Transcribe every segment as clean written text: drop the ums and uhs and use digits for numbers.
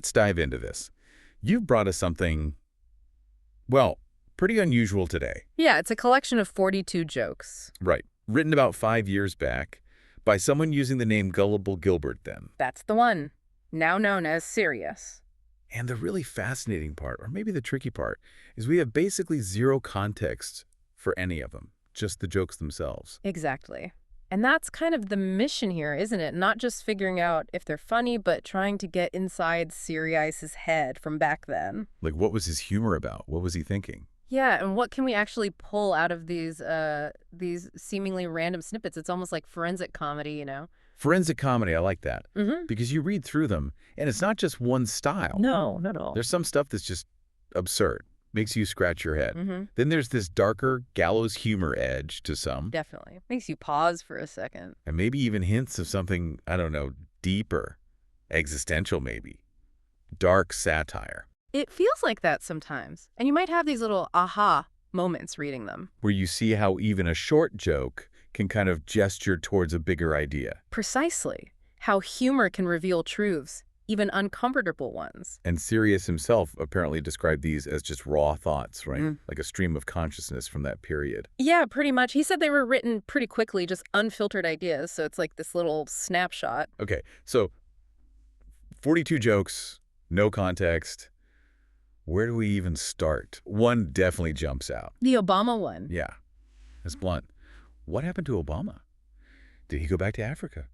let's dive into this. You've brought us something, well, pretty unusual today. Yeah, it's a collection of 42 jokes. Right. Written about 5 years back by someone using the name Gullible Gilbert then. That's the one, now known as SeriAce. And the really fascinating part, or maybe the tricky part, is we have basically zero context for any of them, just the jokes themselves. Exactly. And that's kind of the mission here, isn't it? Not just figuring out if they're funny, but trying to get inside SeriAce's head from back then. Like, what was his humor about? What was he thinking? Yeah, and what can we actually pull out of these seemingly random snippets? It's almost like forensic comedy, you know? Forensic comedy, I like that. Mm-hmm. Because you read through them, and it's not just one style. No, not at all. There's some stuff that's just absurd, makes you scratch your head. Mm-hmm. Then there's this darker, gallows humor edge to some. Definitely. Makes you pause for a second. And maybe even hints of something, I don't know, deeper, existential maybe. Dark satire. It feels like that sometimes. And you might have these little aha moments reading them. Where you see how even a short joke can kind of gesture towards a bigger idea. Precisely. How humor can reveal truths, even uncomfortable ones. And SeriAce himself apparently described these as just raw thoughts, right? Like a stream of consciousness from that period. Yeah, pretty much. He said they were written pretty quickly, just unfiltered ideas. So it's like this little snapshot. Okay, so 42 jokes, no context. Where do we even start? One definitely jumps out. The Obama one. Yeah, it's blunt. What happened to Obama? Did he go back to Africa?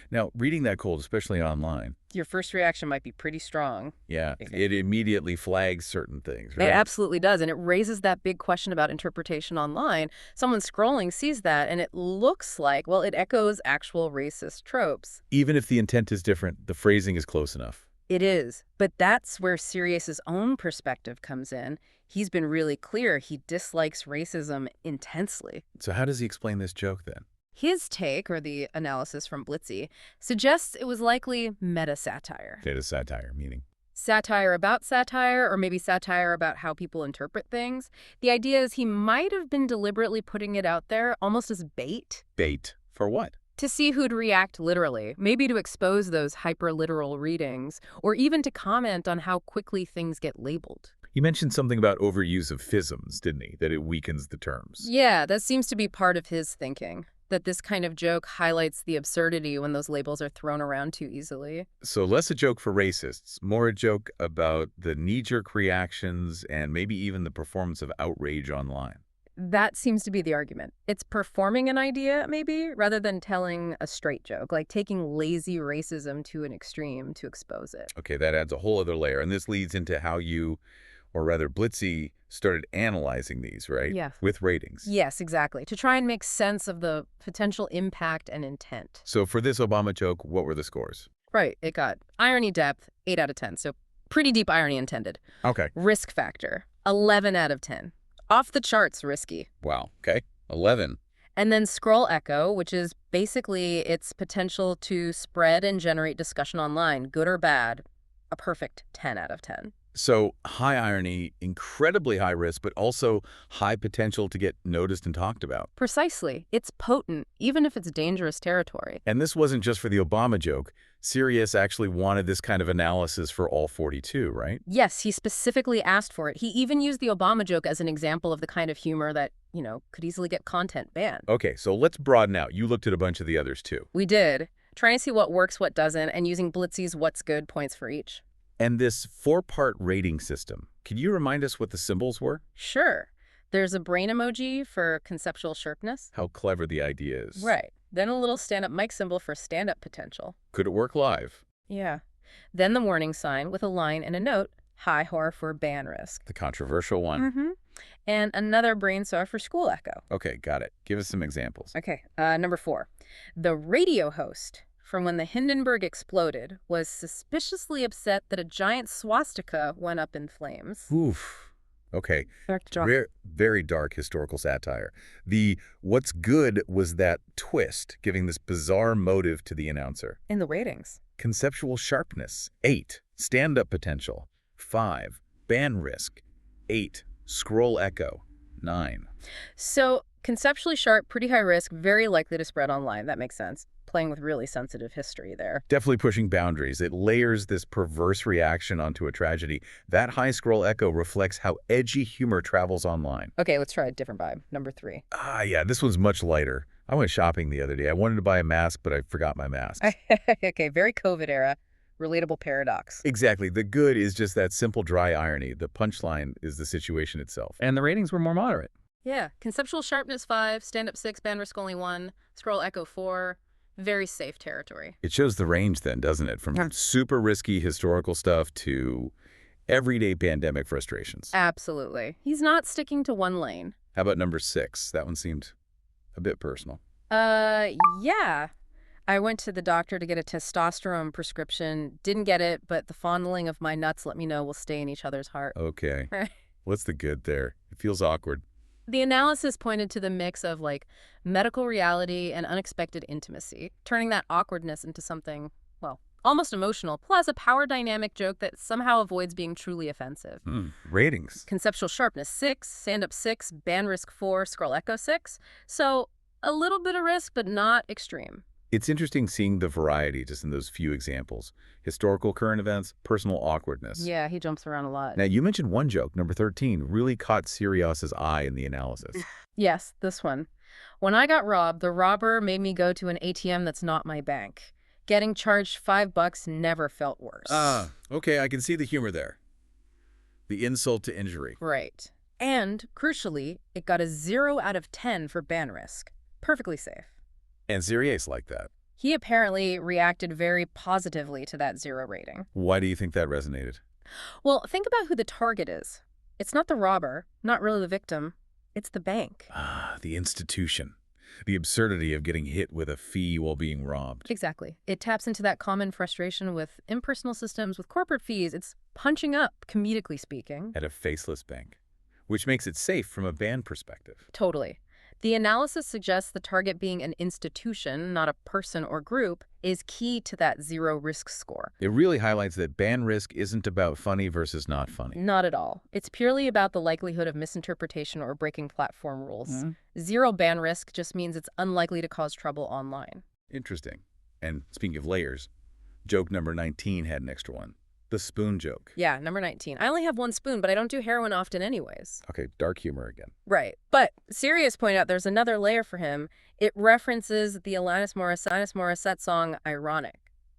Now, reading that cold, especially online. Your first reaction might be pretty strong. Yeah, it immediately flags certain things, right? It absolutely does, and it raises that big question about interpretation online. Someone scrolling sees that, and it looks like, well, it echoes actual racist tropes. Even if the intent is different, the phrasing is close enough. It is, but that's where SeriAce's own perspective comes in. He's been really clear he dislikes racism intensely. So how does he explain this joke then? His take, or the analysis from Blitzy, suggests it was likely meta-satire. Data satire, meaning? Satire about satire, or maybe satire about how people interpret things. The idea is he might have been deliberately putting it out there almost as bait. Bait? For what? To see who'd react literally, maybe to expose those hyper-literal readings, or even to comment on how quickly things get labeled. He mentioned something about overuse of fisms, didn't he? That it weakens the terms. Yeah, that seems to be part of his thinking. That this kind of joke highlights the absurdity when those labels are thrown around too easily. So less a joke for racists, more a joke about the knee-jerk reactions and maybe even the performance of outrage online. That seems to be the argument. It's performing an idea, maybe, rather than telling a straight joke, like taking lazy racism to an extreme to expose it. Okay, that adds a whole other layer. And this leads into how you, or rather Blitzy, started analyzing these, right? Yeah. With ratings. Yes, exactly. To try and make sense of the potential impact and intent. So for this Obama joke, what were the scores? Right. It got irony depth, 8 out of 10. So pretty deep irony intended. Okay. Risk factor, 11 out of 10. Off the charts risky. Wow. Okay. 11. And then scroll echo, which is basically its potential to spread and generate discussion online, good or bad, a perfect 10 out of 10. So high irony, incredibly high risk, but also high potential to get noticed and talked about. Precisely. It's potent, even if it's dangerous territory. And this wasn't just for the Obama joke. SeriAce actually wanted this kind of analysis for all 42, right? Yes, he specifically asked for it. He even used the Obama joke as an example of the kind of humor that, you know, could easily get content banned. Okay, so let's broaden out. You looked at a bunch of the others too. We did, trying to see what works, what doesn't, and using Blitzy's what's good points for each. And this 4-part rating system, can you remind us what the symbols were? Sure. There's a brain emoji for conceptual sharpness. How clever the idea is. Right. Then a little stand-up mic symbol for stand-up potential. Could it work live? Yeah. Then the warning sign with a line and a note, high horror for ban risk. The controversial one. Mm-hmm. And another brain saw for school echo. Okay, got it. Give us some examples. Okay, number 4. The radio host from when the Hindenburg exploded was suspiciously upset that a giant swastika went up in flames. Oof. Okay. Dark. Very dark historical satire. The what's good was that twist, giving this bizarre motive to the announcer. In the ratings. Conceptual sharpness, 8. Stand-up potential, 5. Ban risk, 8. Scroll echo, 9. So Conceptually sharp, pretty high risk, very likely to spread online. That makes sense. Playing with really sensitive history there. Definitely pushing boundaries. It layers this perverse reaction onto a tragedy. That high scroll echo reflects how edgy humor travels online. Okay, let's try a different vibe. Number 3. Yeah, this one's much lighter. I went shopping the other day. I wanted to buy a mask, but I forgot my mask. Okay, very COVID era. Relatable paradox. Exactly. The good is just that simple, dry irony. The punchline is the situation itself. And the ratings were more moderate. Yeah, conceptual sharpness 5, stand-up 6, band risk only 1, scroll echo 4. Very safe territory. It shows the range then, doesn't it? From super risky historical stuff to everyday pandemic frustrations. Absolutely. He's not sticking to one lane. How about number 6? That one seemed a bit personal. Yeah. I went to the doctor to get a testosterone prescription. Didn't get it, but the fondling of my nuts let me know we'll stay in each other's heart. Okay. What's the good there? It feels awkward. The analysis pointed to the mix of, like, medical reality and unexpected intimacy, turning that awkwardness into something, well, almost emotional, plus a power dynamic joke that somehow avoids being truly offensive. Ratings. Conceptual sharpness 6, stand-up 6, band risk 4, scroll echo 6. So a little bit of risk, but not extreme. It's interesting seeing the variety just in those few examples. Historical current events, personal awkwardness. Yeah, he jumps around a lot. Now, you mentioned one joke, number 13, really caught SeriAce's eye in the analysis. Yes, this one. When I got robbed, the robber made me go to an ATM that's not my bank. Getting charged $5 never felt worse. Okay, I can see the humor there. The insult to injury. Right. And, crucially, it got a 0 out of 10 for ban risk. Perfectly safe. And SeriAce like that. He apparently reacted very positively to that 0 rating. Why do you think that resonated? Well, think about who the target is. It's not the robber, not really the victim. It's the bank. The institution. The absurdity of getting hit with a fee while being robbed. Exactly. It taps into that common frustration with impersonal systems, with corporate fees. It's punching up, comedically speaking. At a faceless bank, which makes it safe from a ban perspective. Totally. The analysis suggests the target being an institution, not a person or group, is key to that 0 risk score. It really highlights that ban risk isn't about funny versus not funny. Not at all. It's purely about the likelihood of misinterpretation or breaking platform rules. 0 ban risk just means it's unlikely to cause trouble online. Interesting. And speaking of layers, joke number 19 had an extra one. The spoon joke. Yeah, number 19. I only have one spoon, but I don't do heroin often anyways. Okay, dark humor again. Right. But SeriAce pointed out there's another layer for him. It references the Alanis Morissette song, Ironic.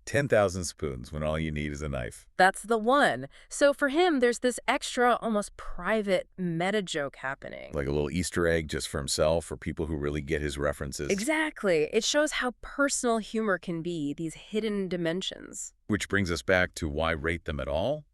10,000 spoons when all you need is a knife. That's the one. So for him, there's this extra, almost private meta joke happening. Like a little Easter egg just for himself, for people who really get his references. Exactly. It shows how personal humor can be, these hidden dimensions. Which brings us back to why rate them at all?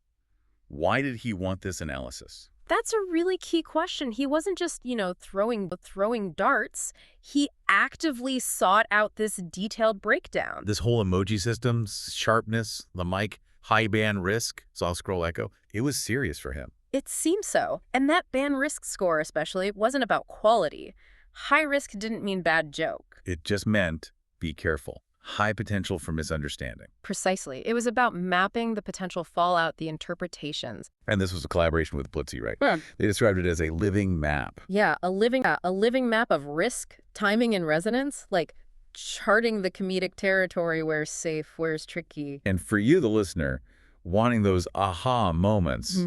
Why did he want this analysis? That's a really key question. He wasn't just, throwing darts. He actively sought out this detailed breakdown. This whole emoji system, sharpness, the mic, high band risk, soft scroll echo, it was serious for him. It seems so. And that ban risk score especially wasn't about quality. High risk didn't mean bad joke. It just meant be careful. High potential for misunderstanding. Precisely. It was about mapping the potential fallout, the interpretations. And this was a collaboration with Blitzy, right? Yeah. They described it as a living map. Yeah, a living map of risk, timing, and resonance, like charting the comedic territory, where's safe, where's tricky. And for you, the listener, wanting those aha moments,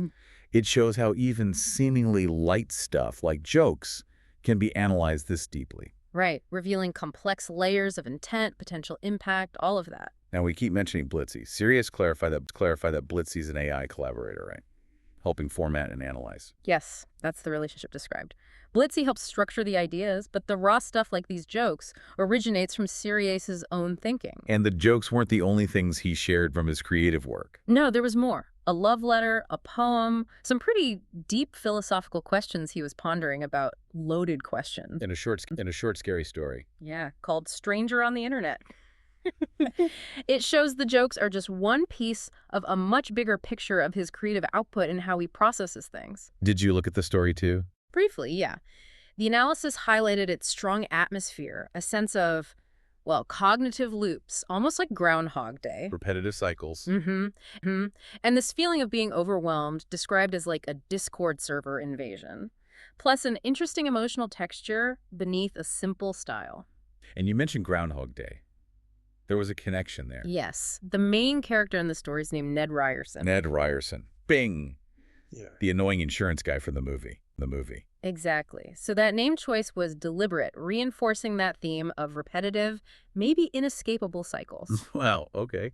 it shows how even seemingly light stuff like jokes can be analyzed this deeply. Right, revealing complex layers of intent, potential impact, all of that. Now, we keep mentioning Blitzy. SeriAce clarify that Blitzy's an AI collaborator, right? Helping format and analyze. Yes, that's the relationship described. Blitzy helps structure the ideas, but the raw stuff like these jokes originates from SeriAce's own thinking. And the jokes weren't the only things he shared from his creative work. No, there was more. A love letter, a poem, some pretty deep philosophical questions he was pondering about loaded questions. In a short, scary story. Yeah, called Stranger on the Internet. It shows the jokes are just one piece of a much bigger picture of his creative output and how he processes things. Did you look at the story too? Briefly, yeah. The analysis highlighted its strong atmosphere, a sense of, well, cognitive loops, almost like Groundhog Day. Repetitive cycles. And this feeling of being overwhelmed, described as like a Discord server invasion. plus an interesting emotional texture beneath a simple style. And you mentioned Groundhog Day. There was a connection there. Yes, the main character in the story is named Ned Ryerson. Ned Ryerson. Bing! Yeah. The annoying insurance guy from the movie. Exactly. So that name choice was deliberate, reinforcing that theme of repetitive, maybe inescapable cycles. Wow, okay.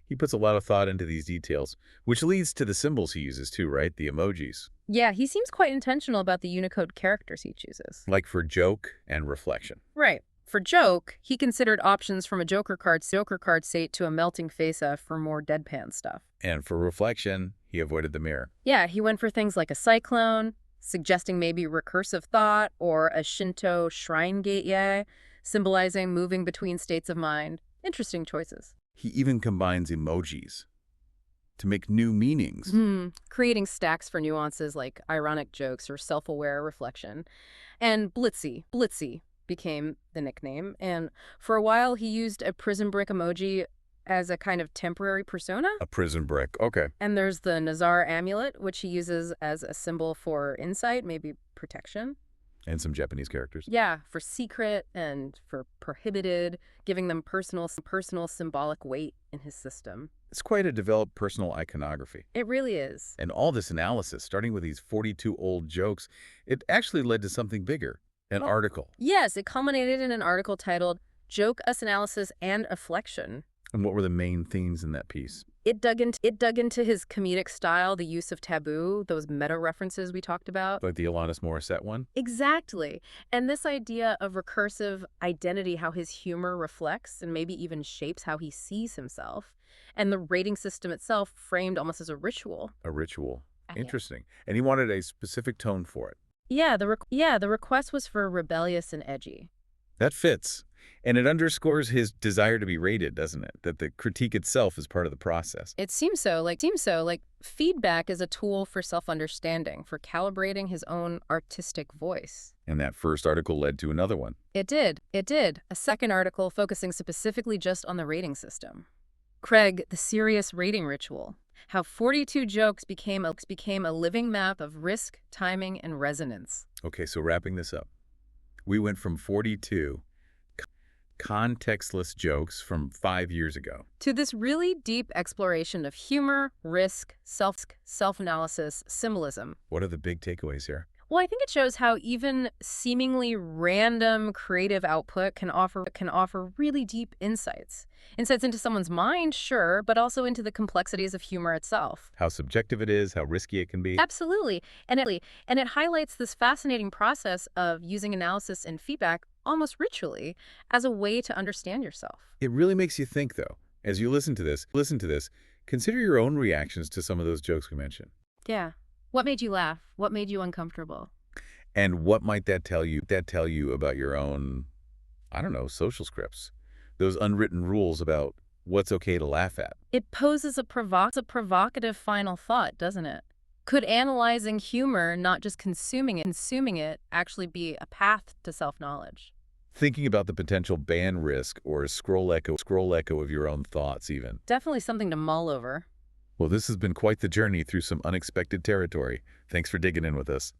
He puts a lot of thought into these details, which leads to the symbols he uses too, right? The emojis. Yeah, he seems quite intentional about the Unicode characters he chooses. Like for joke and reflection. Right. For joke, he considered options from a Joker card state to a melting face for more deadpan stuff. And for reflection, he avoided the mirror. Yeah, he went for things like a cyclone, suggesting maybe recursive thought, or a Shinto shrine gate, symbolizing moving between states of mind. Interesting choices. He even combines emojis to make new meanings. Creating stacks for nuances like ironic jokes or self-aware reflection. And Blitzy became the nickname. And for a while, he used a prison brick emoji as a kind of temporary persona. A prison brick, okay. And there's the Nazar amulet, which he uses as a symbol for insight, maybe protection. And some Japanese characters. Yeah, for secret and for prohibited, giving them personal symbolic weight in his system. It's quite a developed personal iconography. It really is. And all this analysis, starting with these 42 old jokes, it actually led to something bigger, an article. Yes, it culminated in an article titled Joke, Us Analysis, and Afflection. And what were the main themes in that piece? It dug into his comedic style, the use of taboo, those meta references we talked about. Like the Alanis Morissette one? Exactly. And this idea of recursive identity, how his humor reflects and maybe even shapes how he sees himself. And the rating system itself framed almost as a ritual. A ritual. Yeah. Interesting. And he wanted a specific tone for it. Yeah, the request was for rebellious and edgy. That fits. And it underscores his desire to be rated, doesn't it? That the critique itself is part of the process. It seems so. Like feedback is a tool for self-understanding, for calibrating his own artistic voice. And that first article led to another one. It did. A second article focusing specifically just on the rating system. Craig, the SeriAce rating ritual. How 42 jokes became a living map of risk, timing, and resonance. Okay, so wrapping this up. We went from 42 contextless jokes from 5 years ago to this really deep exploration of humor, risk, self-analysis, symbolism. What are the big takeaways here? Well, I think it shows how even seemingly random creative output can offer really deep insights. Insights into someone's mind, sure, but also into the complexities of humor itself. How subjective it is, how risky it can be. Absolutely. And it highlights this fascinating process of using analysis and feedback almost ritually as a way to understand yourself. It really makes you think, though. As you listen to this, consider your own reactions to some of those jokes we mentioned. Yeah. What made you laugh? What made you uncomfortable? And what might that tell you about your own, I don't know, social scripts? Those unwritten rules about what's okay to laugh at. It poses a provocative final thought, doesn't it? Could analyzing humor, not just consuming it, actually be a path to self-knowledge? Thinking about the potential ban risk or scroll echo of your own thoughts even. Definitely something to mull over. Well, this has been quite the journey through some unexpected territory. Thanks for digging in with us.